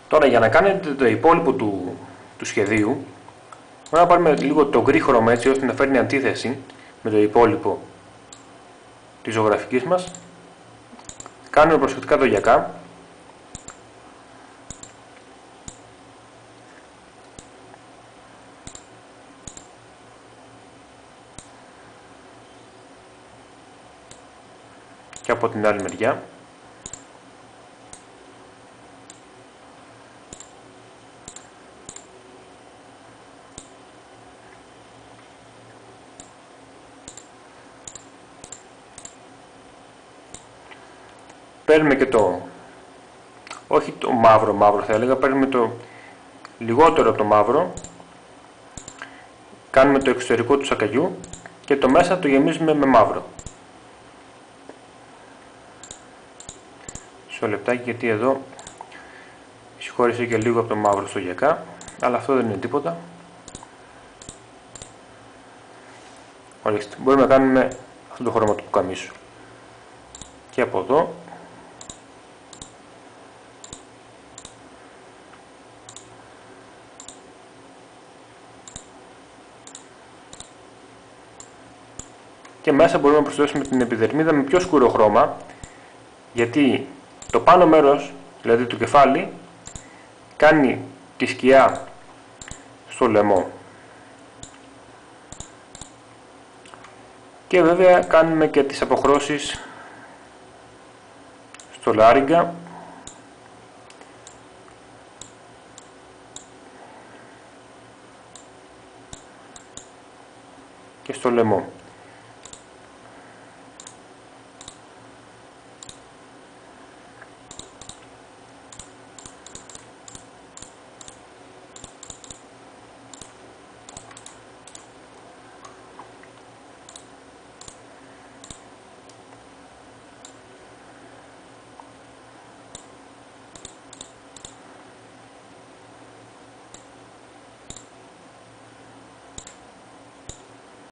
Τώρα για να κάνετε το υπόλοιπο του σχεδίου, να πάρουμε λίγο το γκρι χρώμα έτσι ώστε να φέρνει αντίθεση με το υπόλοιπο της ζωγραφικής μας. Κάνουμε προσεκτικά το γιακά. Και από την άλλη μεριά. Παίρνουμε και όχι το μαύρο θα έλεγα, παίρνουμε το λιγότερο από το μαύρο, κάνουμε το εξωτερικό του σακαγιού και το μέσα το γεμίζουμε με μαύρο. Μισό λεπτάκι, γιατί εδώ συγχώρησε και λίγο από το μαύρο στο γιακά, αλλά αυτό δεν είναι τίποτα. Ορίστε, μπορούμε να κάνουμε αυτό το χρώμα του πουκαμίσου. Και από εδώ και μέσα μπορούμε να προσθέσουμε την επιδερμίδα με πιο σκούρο χρώμα, γιατί το πάνω μέρος, δηλαδή το κεφάλι, κάνει τη σκιά στο λαιμό. Και βέβαια κάνουμε και τις αποχρώσεις στο λάριγγα και στο λαιμό.